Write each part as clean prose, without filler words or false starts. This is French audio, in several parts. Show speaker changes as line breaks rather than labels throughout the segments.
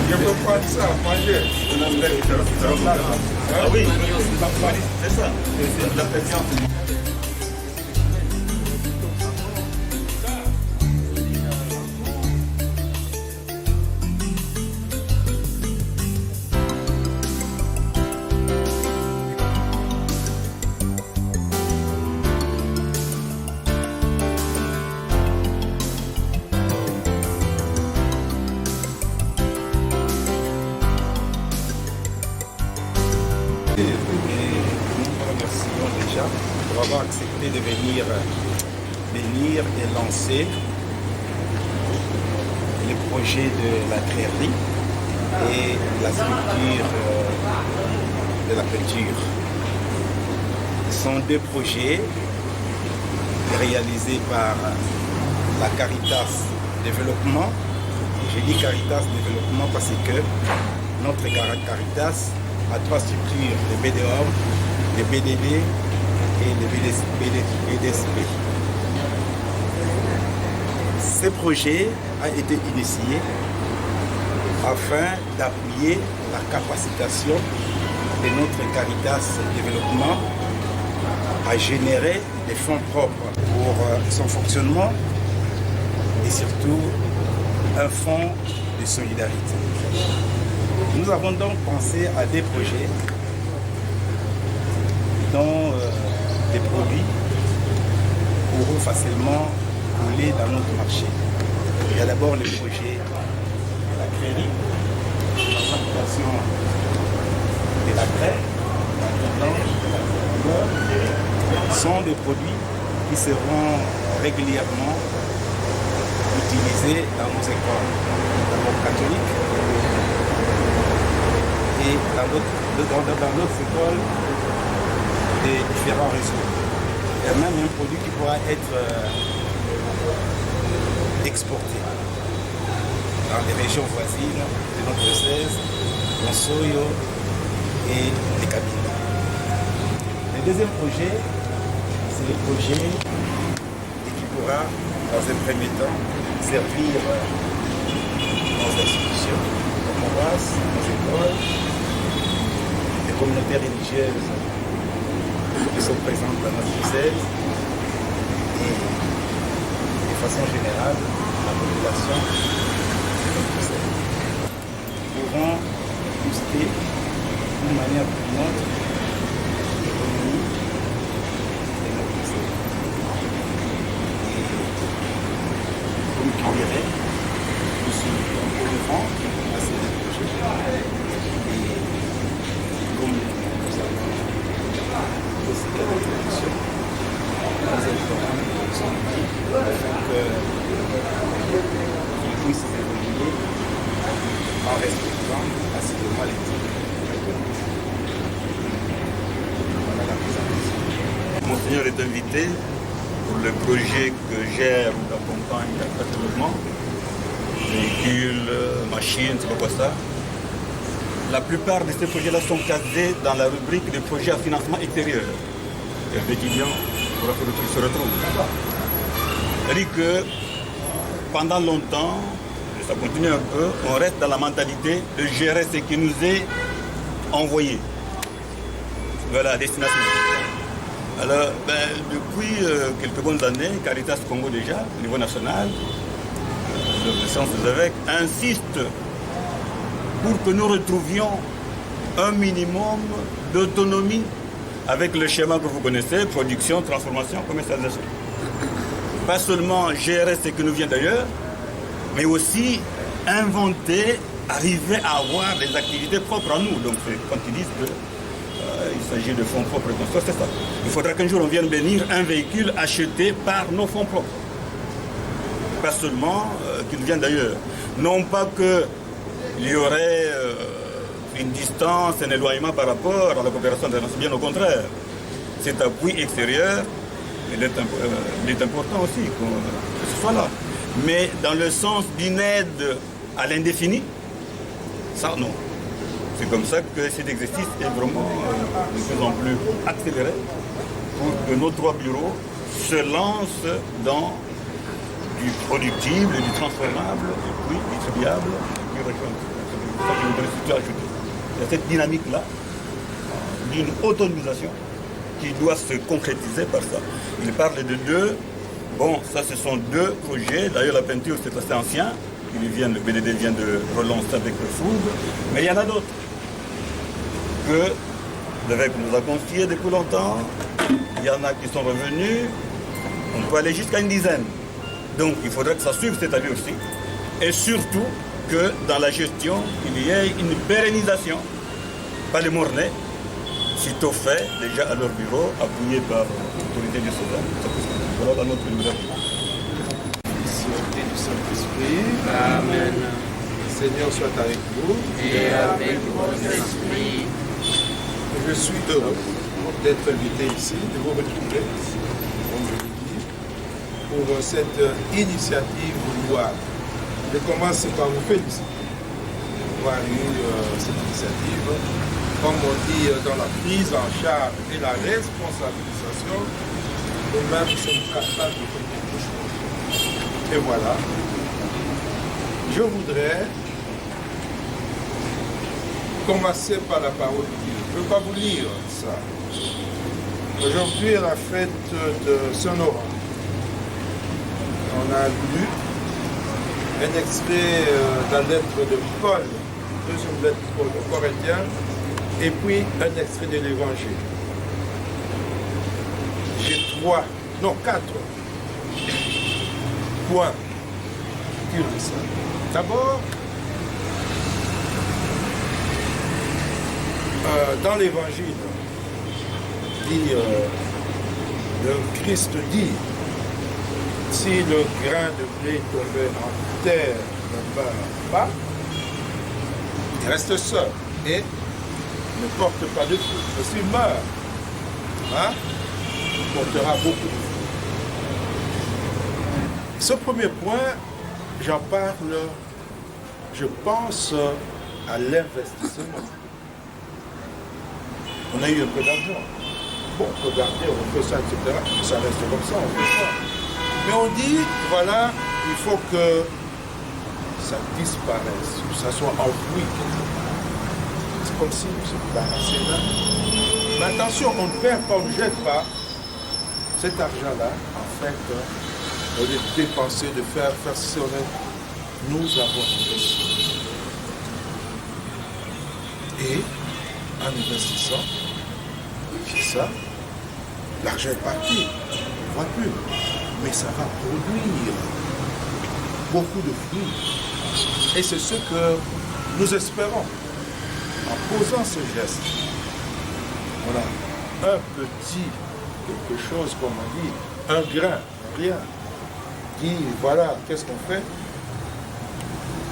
Je peux prendre ça, manger.
Ah oui, c'est ça. C'est la pression.
Pour avoir accepté de venir et lancer le projet de la crèmerie et la structure de la peinture. Ce sont deux projets réalisés par la Caritas Développement. Je dis Caritas Développement parce que notre Caritas a trois structures, le BDOM, le BDD et le BDSP. Ce projet a été initié afin d'appuyer la capacitation de notre Caritas Développement à générer des fonds propres pour son fonctionnement et surtout un fonds de solidarité. Nous avons donc pensé à des projets dont des produits pourront facilement couler dans notre marché. Il y a d'abord le projet de la crèmerie, la fabrication de la crème, sont des produits qui seront régulièrement utilisés dans nos écoles, d'abord catholiques, et dans d'autres écoles des différents réseaux. Il y a même un produit qui pourra être exporté dans les régions voisines de notre diocèse, Monsoyo et les cabines. Le deuxième projet, c'est le projet qui pourra, dans un premier temps, servir nos institutions, nos paroisses, nos écoles, les communautés religieuses qui sont présentes dans notre diocèse et de façon générale la population de notre diocèse. Nous pourrons booster d'une manière ou d'une autre l'économie de notre diocèse. Et comme tu dirais, nous sommes cohérents à ces projets. Et comme nous avons aussi quelques productions, nous sommes afin qu'ils puissent évoluer en respectant assurément les techniques. Voilà la présentation.
Monseigneur est invité pour le projet que gère ou accompagne la développement, véhicules, machines, c'est pas quoi ça. La plupart de ces projets-là sont casés dans la rubrique des projets à financement extérieur. Et les étudiants se retrouvent. C'est-à-dire que pendant longtemps, et ça continue un peu, on reste dans la mentalité de gérer ce qui nous est envoyé vers la destination. Alors, depuis quelques bonnes années, Caritas Congo déjà, au niveau national, le sens des évêques insiste pour que nous retrouvions un minimum d'autonomie avec le schéma que vous connaissez, production, transformation, commercialisation. Pas seulement gérer ce qui nous vient d'ailleurs, mais aussi inventer, arriver à avoir des activités propres à nous. Donc quand ils disent qu'il s'agit de fonds propres, c'est ça. Il faudra qu'un jour on vienne bénir un véhicule acheté par nos fonds propres. Pas seulement qu'il vienne d'ailleurs. Non pas qu'il y aurait une distance, un éloignement par rapport à la coopération internationale, bien au contraire. Cet appui extérieur, il est important aussi que ce soit là. Mais dans le sens d'une aide à l'indéfini, ça non. C'est comme ça que cet exercice est vraiment de plus en plus accéléré pour que nos trois bureaux se lancent dans du productible, du transformable, et puis du triable, du récurrent. C'est ça que je voudrais surtout ajouter. Il y a cette dynamique-là d'une autonomisation qui doit se concrétiser par ça. Il parle de deux. Bon, ça ce sont deux projets. D'ailleurs, la peinture c'est assez ancien. Le BDD vient de relancer avec le food. Mais il y en a d'autres que l'évêque nous a confiés depuis longtemps. Il y en a qui sont revenus. On peut aller jusqu'à une dizaine. Donc il faudrait que ça suive cette année aussi. Et surtout que dans la gestion, il y ait une pérennisation. Pas les mornais, sitôt fait, déjà à leur bureau, appuyé par l'autorité du Soudan. Voilà dans notre numéro.
Du Saint-Esprit.
Amen.
Seigneur soit avec vous.
Et avec votre esprit.
Je suis heureux d'être invité ici, de vous retrouver, comme je l'ai dit, pour cette initiative louable. Je commence par vous féliciter d'avoir eu cette initiative. Comme on dit, dans la prise en charge et la responsabilisation, nous-mêmes sommes capables de faire quelque chose. Et voilà. Je voudrais commencer par la parole de Dieu. Je ne veux pas vous lire ça. Aujourd'hui est la fête de Saint-Laurent. On a lu un extrait de la lettre de Paul, deuxième lettre aux Corinthiens, et puis un extrait de l'Évangile. J'ai 4 points qui disent ça. D'abord, dans l'Évangile, le Christ dit, si le grain de blé tombait en terre ne meurt pas, il reste seul et ne porte pas de fruit. Mais s'il meurt, il portera beaucoup de fruits. Ce premier point, j'en parle, je pense à l'investissement. On a eu un peu d'argent. Bon, regardez, on fait ça, etc. Ça reste comme ça, on fait ça. Mais on dit, voilà, il faut que ça disparaisse, que ça soit enfoui quelque part. C'est comme si on se débarrassait là. Mais attention, on ne perd pas, on ne jette pas cet argent-là, en fait, au lieu de dépenser, de faire ceci, nous avons investi. Et en investissant, c'est ça, l'argent est parti, on ne voit plus. Mais ça va produire beaucoup de fruits. Et c'est ce que nous espérons en posant ce geste. Voilà, un petit quelque chose, comme on dit, un grain, rien. Dit, voilà, qu'est-ce qu'on fait?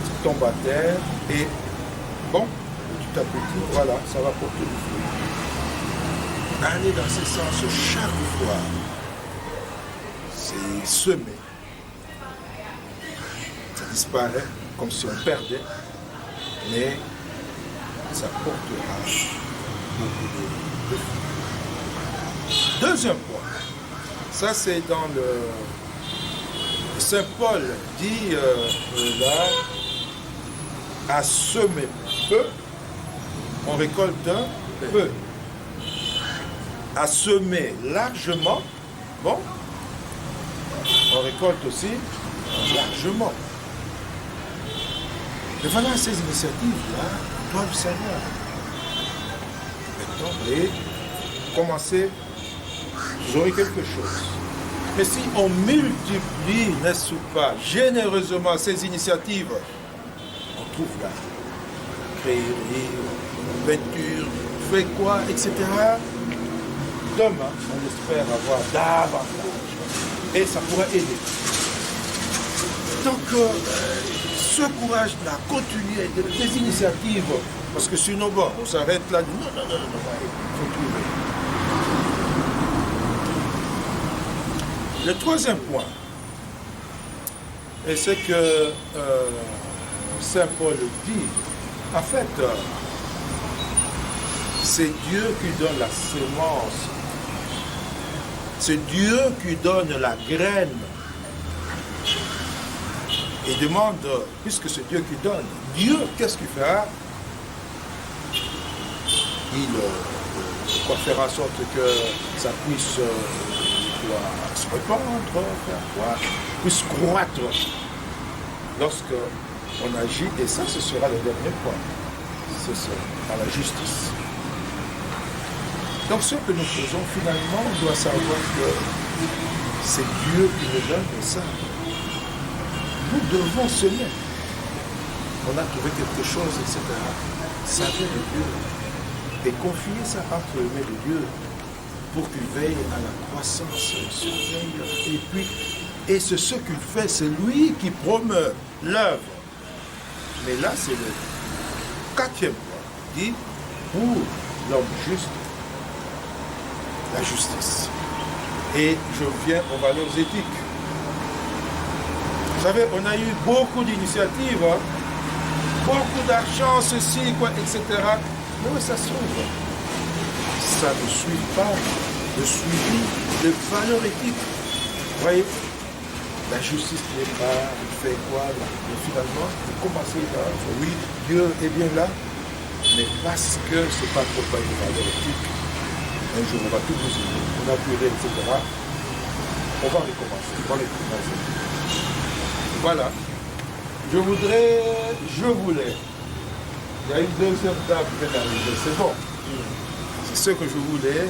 Ça tombe à terre et, bon, petit à petit, voilà, ça va porter du fruit. Aller dans ce sens chaque fois. C'est semé. Ça disparaît comme si on perdait, mais ça portera beaucoup de fruits. Deuxième point, ça c'est dans le Saint Paul dit là, à semer peu, on récolte peu. À semer largement, bon, on récolte aussi largement. Et voilà, ces initiatives-là doivent savoir. Maintenant, et commencer, vous aurez quelque chose. Mais si on multiplie, n'est-ce pas, généreusement ces initiatives, on trouve là, créer, peinture, fait quoi, etc. Demain, on espère avoir davantage. Et ça pourrait aider. Donc, ce courage-là, continuer des initiatives, parce que sinon, bon, on s'arrête là, non, il faut trouver. Le troisième point, et c'est que Saint Paul dit, en fait, c'est Dieu qui donne la sémence. C'est Dieu qui donne la graine. et demande, puisque c'est Dieu qui donne, Dieu, qu'est-ce qu'il fera? Il fera en sorte que ça puisse se répandre, faire quoi, puisse croître lorsque on agit, et ça, ce sera le dernier point, c'est ça, par la justice. Donc ce que nous faisons, finalement, on doit savoir que c'est Dieu qui nous donne ça. Nous devons semer. On a trouvé quelque chose, etc. Ça vient de Dieu. Et confier ça entre les mains de Dieu pour qu'il veille à la croissance, surveille. Et puis, et c'est ce qu'il fait, c'est lui qui promeut l'œuvre. Mais là, c'est le 4e point. Il dit, pour l'homme juste, la justice. Et je viens aux valeurs éthiques. Vous savez, on a eu beaucoup d'initiatives, hein? Beaucoup d'argent, ceci, quoi, etc. Mais où ça se trouve? Ça ne suit pas le suivi de valeurs éthiques. Vous voyez, la justice n'est pas, il fait quoi? Mais finalement, vous commencez là, oui, Dieu est bien là, mais parce que ce n'est pas trop une valeur éthique, un jour on va tout vous aider, on a puré, etc. On va recommencer, on va recommencer. Voilà. Je voulais. Il y a une deuxième table qui vient d'arriver, c'est bon. C'est ce que je voulais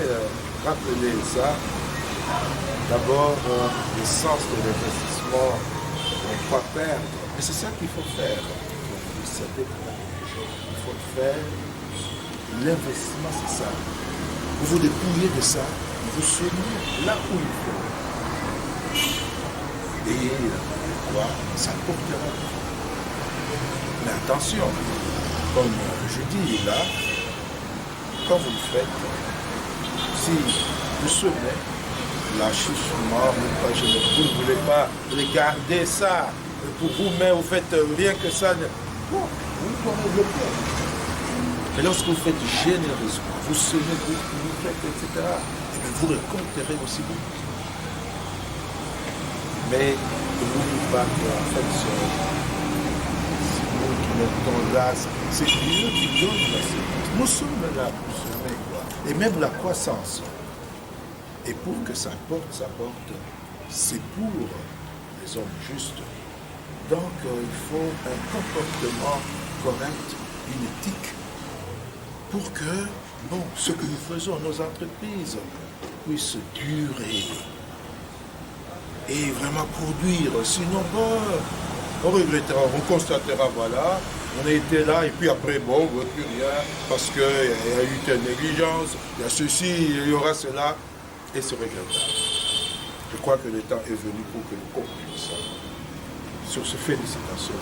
rappeler ça. D'abord, le sens de l'investissement, on ne pas perdre. Et c'est ça qu'il faut faire. Il faut faire l'investissement, c'est ça. Vous vous dépouillez de ça, vous semez là où il faut. Et quoi? Ça portera. Mais attention, comme je dis là, quand vous le faites, si vous semez, l'achissement, vous ne voulez pas regarder ça, pour vous-même, vous faites rien que ça, bon, vous pourrez le faire. Mais lorsque vous faites généreusement, vous semez, vous faites, etc., et bien vous récolterez aussi beaucoup. Mais n'oubliez pas qu'en fait, c'est nous qui mettons là, c'est Dieu qui donne la séquence. Nous sommes là pour semer, quoi. Et même la croissance. Et pour que ça porte, c'est pour les hommes justes. Donc il faut un comportement correct, une éthique, pour que, bon, ce que nous faisons, nos entreprises, puissent durer et vraiment produire. Sinon, bon, on regrettera, on constatera, voilà, on a été là, et puis après, bon, on ne veut plus rien, parce qu'il y a eu telle négligence, il y a ceci, il y aura cela, et c'est regrettable. Je crois que le temps est venu pour que nous concluions ça. Sur ce félicitations,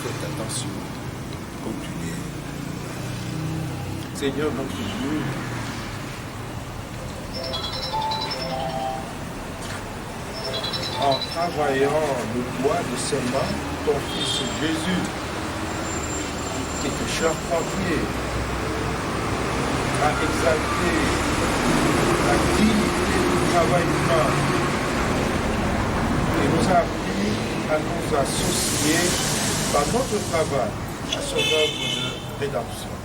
faites attention, continuez. Seigneur notre Dieu, en travaillant le bois de ses mains, ton Fils Jésus, qui était charpentier, a exalté la dignité du travail humain et nous a appris à nous associer par notre travail à son œuvre de rédemption.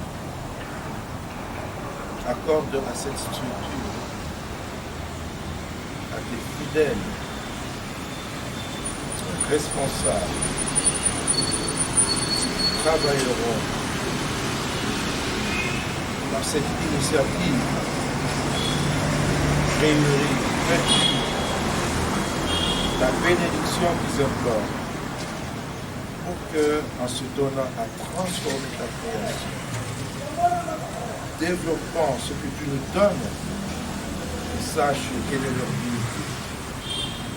Accorde à cette structure, à tes fidèles, responsables, qui travailleront dans cette initiative, réunir, la bénédiction qu'ils implorent, pour que, en se donnant à transformer ta création, développant ce que tu nous donnes, qu'ils sachent quelle est leur vie,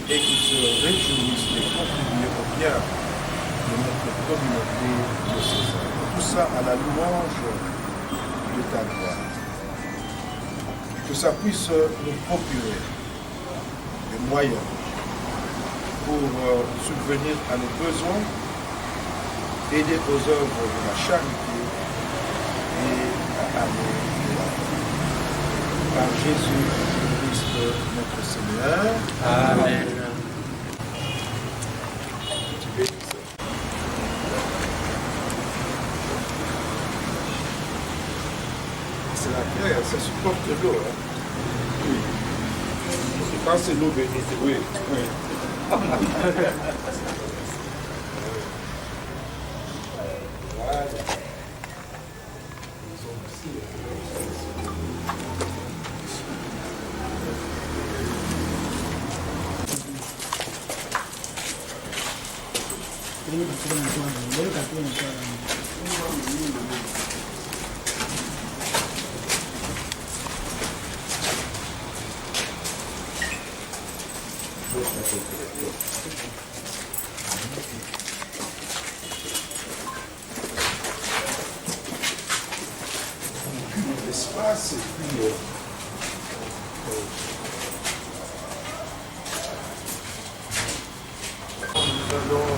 et qu'ils se réjouissent de contribuer au bien de notre communauté de César. Tout ça à la louange de ta gloire. Que ça puisse nous procurer des moyens pour subvenir à nos besoins, aider aux œuvres de la charité et à aller de la vie. Par Jésus Christ notre Seigneur.
Amen.
ça supporte l'eau. Hein. Oui. Quand c'est l'eau bénie, oui. Oui. Voilà. L'espace et puis nous allons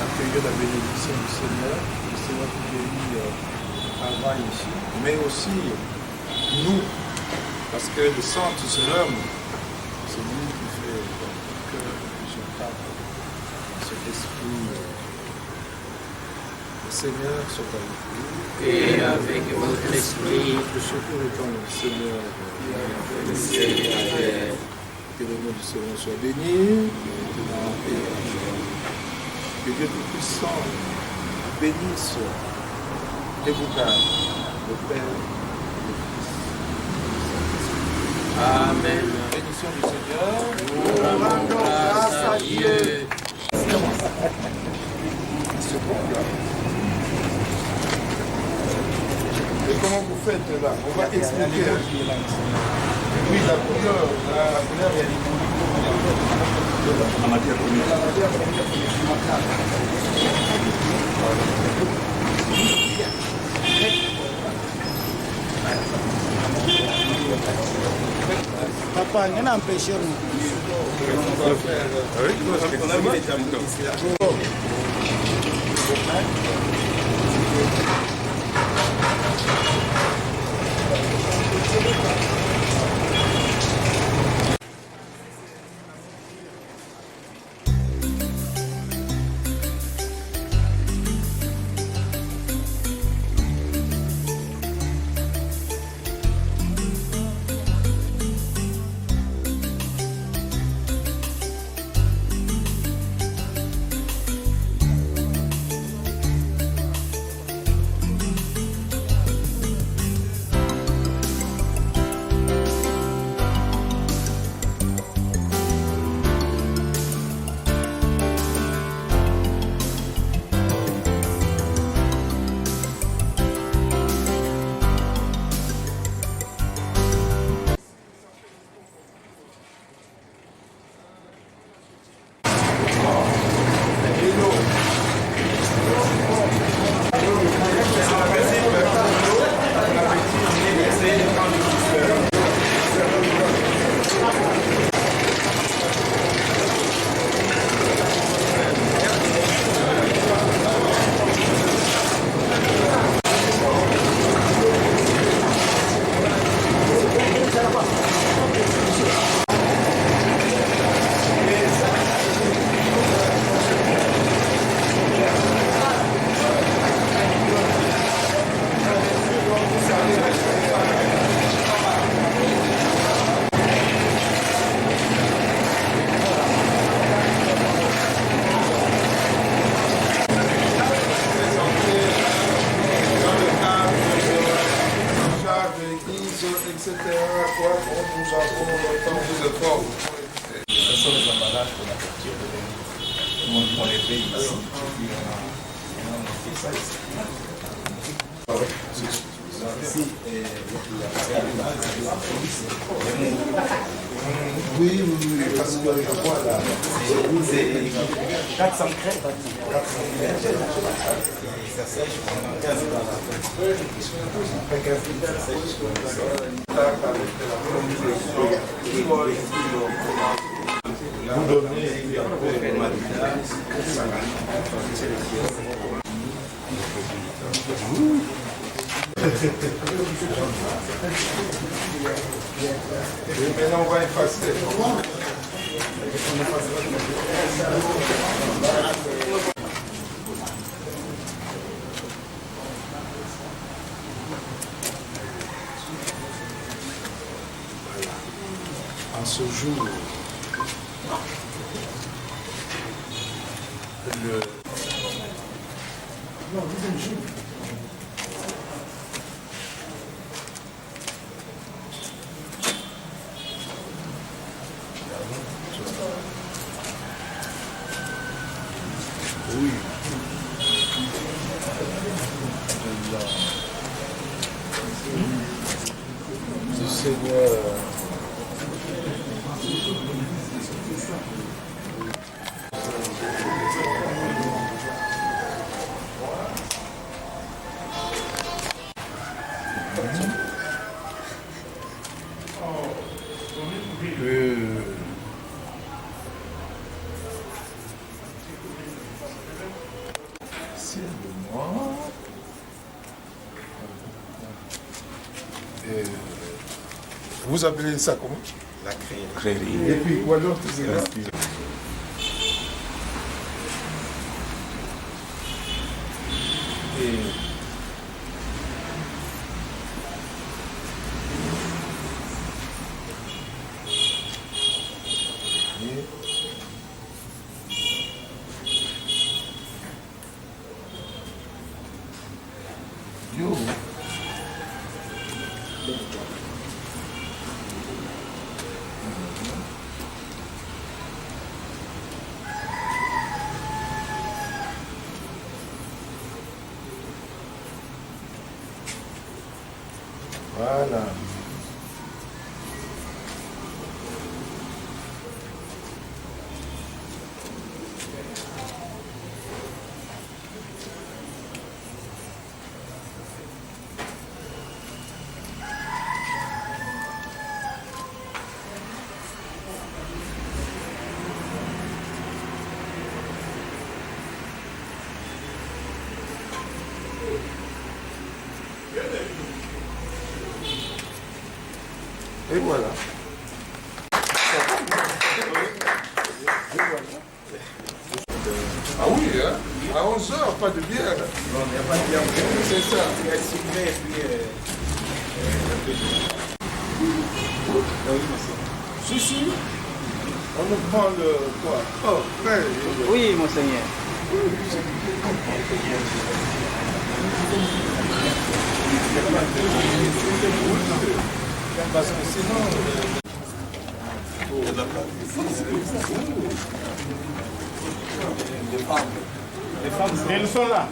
accueillir la bénédiction du Seigneur. Le Seigneur qui bénit travaille ici, mais aussi nous, parce que le Saint-Seigneur, c'est lui qui fait que je parle cet esprit. Le Seigneur soit avec vous.
Et avec votre esprit,
Le secours étant le Seigneur. Que le nom du Seigneur soit béni. Maintenant et à jamais. Que Dieu Tout-Puissant bénisse et vous garde, le Père, le Fils.
Amen.
Bénédiction du Seigneur.
Nous rendons grâce à Dieu.
C'est bon là. Et comment vous faites là? On va expliquer. Oui, la couleur, il y a des
En matière première.
Papa, il y en a un pécheur.
On a mis les taboutons.
etc. Quoi, nous avons le temps de efforts.
Ce sont les emballages pour la culture. On les fait ici. Et puis on a fait ça ici. Ici,
oui, parce que je vois là.
C'est 400 crêpes. Ça sèche pendant 15 jours. Après 15 jours, ça sèche.
Vous donnez et maintenant on va effacer. ce jour, le... Non, deuxième jour. Oui. Du Seigneur. Vous appelez ça comment?
La créerie.
Et puis quoi d'autre? C'est là. Yo. Voilà. Et voilà. Ah oui, hein? À 11h, pas de bière.
Non, il n'y a pas de bière.
C'est ça.
C'est sucré et puis
Si, si. On nous prend le quoi? Oh, frère.
Oui, monseigneur.
Parce que sinon...
Elles sont là.